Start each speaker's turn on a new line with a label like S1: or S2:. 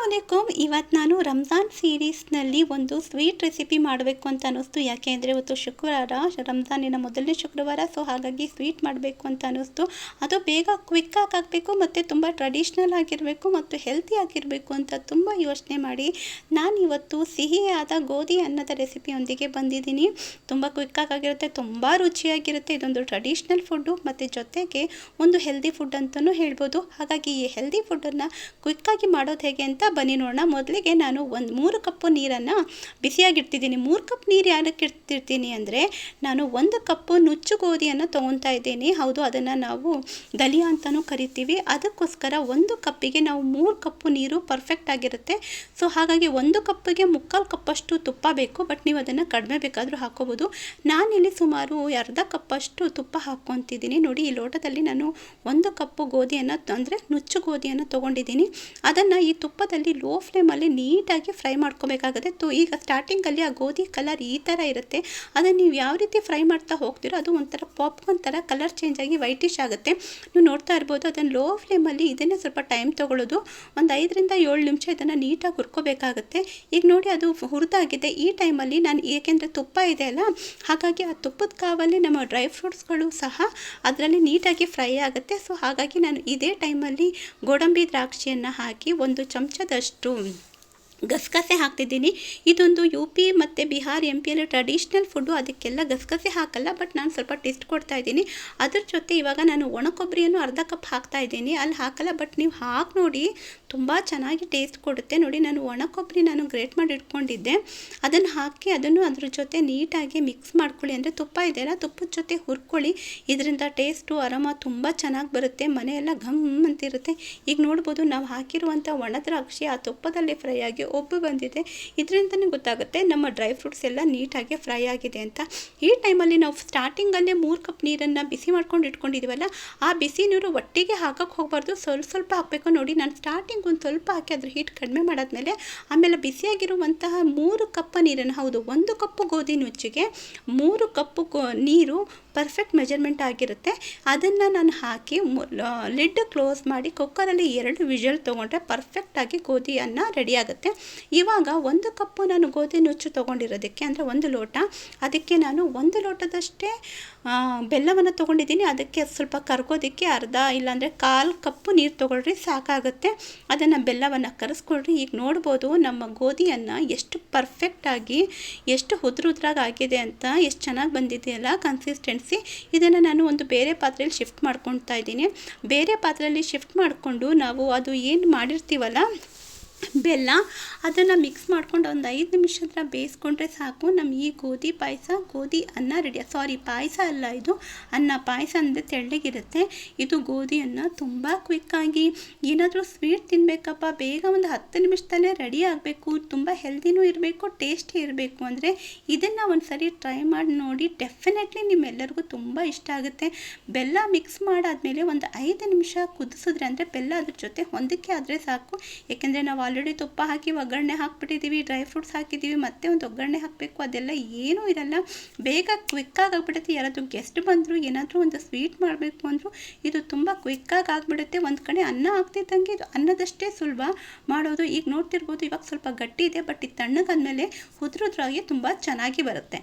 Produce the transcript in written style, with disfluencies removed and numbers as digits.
S1: ಅಸ್ಸಲಾಮುಅಲೈಕುಮ್. ಇವತ್ತು ನಾನು ರಂಜಾನ್ ಸೀರೀಸ್ನಲ್ಲಿ ಒಂದು ಸ್ವೀಟ್ ರೆಸಿಪಿ ಮಾಡಬೇಕು ಅಂತ ಅನ್ನಿಸ್ತು. ಯಾಕೆ ಅಂದರೆ ಇವತ್ತು ಶುಕ್ರವಾರ, ರಂಜಾನಿನ ಮೊದಲನೇ ಶುಕ್ರವಾರ. ಸೊ ಹಾಗಾಗಿ ಸ್ವೀಟ್ ಮಾಡಬೇಕು ಅಂತ ಅನ್ನಿಸ್ತು. ಅದು ಬೇಗ ಕ್ವಿಕ್ಕಾಗಿ ಆಗಬೇಕು ಮತ್ತು ತುಂಬ ಟ್ರೆಡಿಷ್ನಲ್ ಆಗಿರಬೇಕು ಮತ್ತು ಹೆಲ್ತಿ ಆಗಿರಬೇಕು ಅಂತ ತುಂಬ ಯೋಚನೆ ಮಾಡಿ ನಾನು ಇವತ್ತು ಸಿಹಿಯಾದ ಗೋಧಿ ಅನ್ನದ ರೆಸಿಪಿಯೊಂದಿಗೆ ಬಂದಿದ್ದೀನಿ. ತುಂಬ ಕ್ವಿಕ್ಕಾಗಿರುತ್ತೆ, ತುಂಬ ರುಚಿಯಾಗಿರುತ್ತೆ. ಇದೊಂದು ಟ್ರೆಡಿಷ್ನಲ್ ಫುಡ್ಡು ಮತ್ತು ಜೊತೆಗೆ ಒಂದು ಹೆಲ್ದಿ ಫುಡ್ ಅಂತಲೂ ಹೇಳ್ಬೋದು. ಹಾಗಾಗಿ ಈ ಹೆಲ್ದಿ ಫುಡ್ಡನ್ನು ಕ್ವಿಕ್ಕಾಗಿ ಮಾಡೋದು ಹೇಗೆ ಅಂತ ಬನ್ನಿ ನೋಡೋಣ. ಮೊದಲಿಗೆ ನಾನು ಒಂದು 3 ಕಪ್ಪು ನೀರನ್ನು ಬಿಸಿಯಾಗಿಡ್ತಿದ್ದೀನಿ. 3 ಕಪ್ ನೀರು ಯಾರಕ್ಕೆ ಇಡ್ತಿರ್ತೀನಿ ಅಂದರೆ, ನಾನು 1 ಕಪ್ಪು ನುಚ್ಚು ಗೋಧಿಯನ್ನು ತೊಗೊತಾ ಇದ್ದೀನಿ. ಹೌದು, ಅದನ್ನು ನಾವು ದಲಿಯಾ ಅಂತಲೂ ಕರಿತೀವಿ. ಅದಕ್ಕೋಸ್ಕರ 1 ಕಪ್ಪಿಗೆ ನಾವು 3 ಕಪ್ಪು ನೀರು ಪರ್ಫೆಕ್ಟ್ ಆಗಿರುತ್ತೆ. ಸೊ ಹಾಗಾಗಿ 1 ಕಪ್ಪಿಗೆ 3/4 ಕಪ್ಪಷ್ಟು ತುಪ್ಪ ಬೇಕು. ಬಟ್ ನೀವು ಅದನ್ನು ಕಡಿಮೆ ಬೇಕಾದರೂ ಹಾಕ್ಕೋಬೋದು. ನಾನಿಲ್ಲಿ ಸುಮಾರು ಅರ್ಧ ಕಪ್ಪಷ್ಟು ತುಪ್ಪ ಹಾಕ್ಕೊತಿದ್ದೀನಿ. ನೋಡಿ, ಈ ಲೋಟದಲ್ಲಿ ನಾನು 1 ಕಪ್ಪು ಗೋಧಿಯನ್ನು ಅಂದರೆ ನುಚ್ಚು ಗೋಧಿಯನ್ನು ತೊಗೊಂಡಿದ್ದೀನಿ. ಅದನ್ನು ಈ ತುಪ್ಪದಲ್ಲಿ ಲೋ ಫ್ಲೇಮಲ್ಲಿ ನೀಟಾಗಿ ಫ್ರೈ ಮಾಡ್ಕೋಬೇಕಾಗುತ್ತೆ. ಈಗ ಸ್ಟಾರ್ಟಿಂಗಲ್ಲಿ ಆ ಗೋಧಿ ಕಲರ್ ಈ ಥರ ಇರುತ್ತೆ. ಅದನ್ನು ನೀವು ಯಾವ ರೀತಿ ಫ್ರೈ ಮಾಡ್ತಾ ಹೋಗ್ತೀರೋ ಅದು ಒಂಥರ ಪಾಪ್ಕಾರ್ನ್ ಥರ ಕಲರ್ ಚೇಂಜ್ ಆಗಿ ವೈಟಿಶ್ ಆಗುತ್ತೆ. ನೀವು ನೋಡ್ತಾ ಇರ್ಬೋದು. ಅದನ್ನು ಲೋ ಫ್ಲೇಮಲ್ಲಿ ಇದನ್ನೇ ಸ್ವಲ್ಪ ಟೈಮ್ ತೊಗೊಳ್ಳೋದು. ಒಂದು 5ರಿಂದ 7 ನಿಮಿಷ ಇದನ್ನು ನೀಟಾಗಿ ಹುರ್ಕೋಬೇಕಾಗುತ್ತೆ. ಈಗ ನೋಡಿ, ಅದು ಹುರಿದಾಗಿದೆ. ಈ ಟೈಮಲ್ಲಿ ನಾನು, ಏಕೆಂದರೆ ತುಪ್ಪ ಇದೆ ಅಲ್ಲ, ಹಾಗಾಗಿ ಆ ತುಪ್ಪದ ಕಾವಲ್ಲಿ ನಮ್ಮ ಡ್ರೈ ಫ್ರೂಟ್ಸ್ಗಳು ಸಹ ಅದರಲ್ಲಿ ನೀಟಾಗಿ ಫ್ರೈ ಆಗುತ್ತೆ. ಸೊ ಹಾಗಾಗಿ ನಾನು ಇದೇ ಟೈಮಲ್ಲಿ ಗೋಡಂಬಿ ದ್ರಾಕ್ಷಿಯನ್ನು ಹಾಕಿ 1 ಚಮಚದಷ್ಟು ಗಸಗಸೆ ಹಾಕ್ತಿದ್ದೀನಿ. ಇದೊಂದು UP ಮತ್ತು ಬಿಹಾರ್ MP ಟ್ರೆಡಿಷ್ನಲ್ ಫುಡ್ಡು. ಅದಕ್ಕೆಲ್ಲ ಗಸಗಸೆ ಹಾಕಲ್ಲ, ಬಟ್ ನಾನು ಸ್ವಲ್ಪ ಟೇಸ್ಟ್ ಕೊಡ್ತಾ ಇದ್ದೀನಿ. ಅದ್ರ ಜೊತೆ ಇವಾಗ ನಾನು ಒಣ ಕೊಬ್ಬರಿಯನ್ನು ಅರ್ಧ ಕಪ್ ಹಾಕ್ತಾ ಇದ್ದೀನಿ. ಅಲ್ಲಿ ಹಾಕಲ್ಲ, ಬಟ್ ನೀವು ಹಾಕಿ ನೋಡಿ, ತುಂಬ ಚೆನ್ನಾಗಿ ಟೇಸ್ಟ್ ಕೊಡುತ್ತೆ. ನೋಡಿ, ನಾನು ಒಣ ಕೊಬ್ಬರಿ ಗ್ರೇಟ್ ಮಾಡಿ ಇಟ್ಕೊಂಡಿದ್ದೆ. ಅದನ್ನು ಹಾಕಿ ಅದನ್ನು ಅದ್ರ ಜೊತೆ ನೀಟಾಗಿ ಮಿಕ್ಸ್ ಮಾಡ್ಕೊಳ್ಳಿ. ಅಂದರೆ ತುಪ್ಪ ಇದೆಯಲ್ಲ, ತುಪ್ಪದ ಜೊತೆ ಹುರ್ಕೊಳ್ಳಿ. ಇದರಿಂದ ಟೇಸ್ಟು ಅರೋಮ ತುಂಬ ಚೆನ್ನಾಗಿ ಬರುತ್ತೆ. ಮನೆಯೆಲ್ಲ ಘಮ್ ಅಂತಿರುತ್ತೆ. ಈಗ ನೋಡ್ಬೋದು, ನಾವು ಹಾಕಿರುವಂಥ ಒಣ ದ್ರಾಕ್ಷಿ ಆ ತುಪ್ಪದಲ್ಲಿ ಫ್ರೈ ಆಗಿ ಒಬ್ಬು ಬಂದಿದೆ. ಇದರಿಂದನೇ ಗೊತ್ತಾಗುತ್ತೆ ನಮ್ಮ ಡ್ರೈ ಫ್ರೂಟ್ಸ್ ಎಲ್ಲ ನೀಟಾಗಿ ಫ್ರೈ ಆಗಿದೆ ಅಂತ. ಈ ಟೈಮಲ್ಲಿ ನಾವು ಸ್ಟಾರ್ಟಿಂಗಲ್ಲೇ 3 ಕಪ್ ನೀರನ್ನು ಬಿಸಿ ಮಾಡ್ಕೊಂಡು ಇಟ್ಕೊಂಡಿದ್ದೀವಲ್ಲ, ಆ ಬಿಸಿ ನೀರು ಒಟ್ಟಿಗೆ ಹಾಕಕ್ಕೆ ಹೋಗಬಾರ್ದು. ಸ್ವಲ್ಪ ಹಾಕಬೇಕು. ನೋಡಿ, ನಾನು ಸ್ಟಾರ್ಟಿಂಗ್ ಒಂದು ಸ್ವಲ್ಪ ಹಾಕಿ ಅದ್ರ ಹೀಟ್ ಕಡಿಮೆ ಮಾಡಾದ್ಮೇಲೆ ಆಮೇಲೆ ಬಿಸಿಯಾಗಿರುವಂತಹ 3 ಕಪ್ ನೀರನ್ನು, ಹೌದು 1 ಕಪ್ಪು ಗೋಧಿ ನುಚ್ಚಿಗೆ 3 ಕಪ್ಪು ನೀರು ಪರ್ಫೆಕ್ಟ್ ಮೆಜರ್ಮೆಂಟ್ ಆಗಿರುತ್ತೆ. ಅದನ್ನು ನಾನು ಹಾಕಿ ಲಿಡ್ ಕ್ಲೋಸ್ ಮಾಡಿ ಕುಕ್ಕರಲ್ಲಿ 2 ವಿಷಲ್ ತೊಗೊಂಡ್ರೆ ಪರ್ಫೆಕ್ಟಾಗಿ ಗೋಧಿ ಅನ್ನ ರೆಡಿ ಆಗುತ್ತೆ. ಇವಾಗ 1 ಕಪ್ಪು ನಾನು ಗೋಧಿ ನುಚ್ಚು ತೊಗೊಂಡಿರೋದಕ್ಕೆ, ಅಂದರೆ 1 ಲೋಟ, ಅದಕ್ಕೆ ನಾನು 1 ಲೋಟದಷ್ಟೇ ಬೆಲ್ಲವನ್ನು ತೊಗೊಂಡಿದ್ದೀನಿ. ಅದಕ್ಕೆ ಸ್ವಲ್ಪ ಕರ್ಗೋದಕ್ಕೆ ಅರ್ಧ ಇಲ್ಲಾಂದರೆ 1/4 ಕಪ್ಪು ನೀರು ತೊಗೊಳ್ರಿ, ಸಾಕಾಗುತ್ತೆ. ಅದನ್ನು ಬೆಲ್ಲವನ್ನು ಕರೆಸ್ಕೊಳ್ರಿ. ಈಗ ನೋಡ್ಬೋದು ನಮ್ಮ ಗೋಧಿಯನ್ನು ಎಷ್ಟು ಪರ್ಫೆಕ್ಟಾಗಿ, ಎಷ್ಟು ಉದ್ರಾಗಿ ಆಗಿದೆ ಅಂತ, ಎಷ್ಟು ಚೆನ್ನಾಗಿ ಬಂದಿದೆಯಲ್ಲ ಕನ್ಸಿಸ್ಟೆನ್ಸಿ. ಇದನ್ನು ನಾನು ಒಂದು ಬೇರೆ ಪಾತ್ರೆಯಲ್ಲಿ ಶಿಫ್ಟ್ ಮಾಡ್ಕೊಳ್ತಾ ಇದ್ದೀನಿ. ಬೇರೆ ಪಾತ್ರೆಯಲ್ಲಿ ಶಿಫ್ಟ್ ಮಾಡಿಕೊಂಡು ನಾವು ಅದು ಏನು ಮಾಡಿರ್ತೀವಲ್ಲ ಬೆಲ್ಲ, ಅದನ್ನು ಮಿಕ್ಸ್ ಮಾಡ್ಕೊಂಡು ಒಂದು 5 ನಿಮಿಷ ಹತ್ರ ಬೇಯಿಸ್ಕೊಂಡ್ರೆ ಸಾಕು. ನಮ್ಮ ಈ ಗೋಧಿ ಪಾಯಸ, ಗೋಧಿ ಅನ್ನ ರೆಡಿ. ಸಾರಿ, ಪಾಯಸ ಅಲ್ಲ, ಇದು ಅನ್ನ. ಪಾಯಸ ಅಂದರೆ ತೆಳ್ಳಗಿರುತ್ತೆ, ಇದು ಗೋಧಿ ಅನ್ನ. ತುಂಬ ಕ್ವಿಕ್ಕಾಗಿ ಏನಾದರೂ ಸ್ವೀಟ್ ತಿನ್ನಬೇಕಪ್ಪ, ಬೇಗ ಒಂದು 10 ನಿಮಿಷದಲ್ಲೇ ರೆಡಿ ಆಗಬೇಕು, ತುಂಬ ಹೆಲ್ದಿನೂ ಇರಬೇಕು, ಟೇಸ್ಟಿ ಇರಬೇಕು ಅಂದರೆ ಇದನ್ನು ಒಂದು ಸರಿ ಟ್ರೈ ಮಾಡಿ ನೋಡಿ. ಡೆಫಿನೆಟ್ಲಿ ನಿಮ್ಮೆಲ್ಲರಿಗೂ ತುಂಬ ಇಷ್ಟ ಆಗುತ್ತೆ. ಬೆಲ್ಲ ಮಿಕ್ಸ್ ಮಾಡಾದಮೇಲೆ ಒಂದು 5 ನಿಮಿಷ ಕುದಿಸಿದ್ರೆ, ಅಂದರೆ ಬೆಲ್ಲ ಅದ್ರ ಜೊತೆ ಹೊಂದಿಕೆ ಆದರೆ ಸಾಕು. ಏಕೆಂದರೆ ನಾವು ಆಲ್ರೆಡಿ ತುಪ್ಪ ಹಾಕಿ ಒಗ್ಗರಣೆ ಹಾಕ್ಬಿಟ್ಟಿದ್ದೀವಿ, ಡ್ರೈ ಫ್ರೂಟ್ಸ್ ಹಾಕಿದ್ದೀವಿ, ಮತ್ತೆ ಒಂದು ಒಗ್ಗರಣೆ ಹಾಕಬೇಕು, ಅದೆಲ್ಲ ಏನೂ ಇರಲ್ಲ. ಬೇಗ ಕ್ವಿಕ್ಕಾಗಿ ಆಗಿಬಿಡುತ್ತೆ. ಯಾರಾದರೂ ಗೆಸ್ಟ್ ಬಂದರು, ಏನಾದರೂ ಒಂದು ಸ್ವೀಟ್ ಮಾಡಬೇಕು ಅಂದರೂ ಇದು ತುಂಬ ಕ್ವಿಕ್ಕಾಗಿ ಆಗಿಬಿಡುತ್ತೆ. ಒಂದು ಕಡೆ ಅನ್ನ ಆಗ್ತಿದ್ದಂಗೆ ಇದು ಅನ್ನದಷ್ಟೇ ಸುಲಭ ಮಾಡೋದು. ಈಗ ನೋಡ್ತಿರ್ಬೋದು, ಇವಾಗ ಸ್ವಲ್ಪ ಗಟ್ಟಿ ಇದೆ, ಬಟ್ ಇದು ತಣ್ಣಗಾದ್ಮೇಲೆ ಉದ್ರಾಗಿ ತುಂಬ ಚೆನ್ನಾಗಿ ಬರುತ್ತೆ.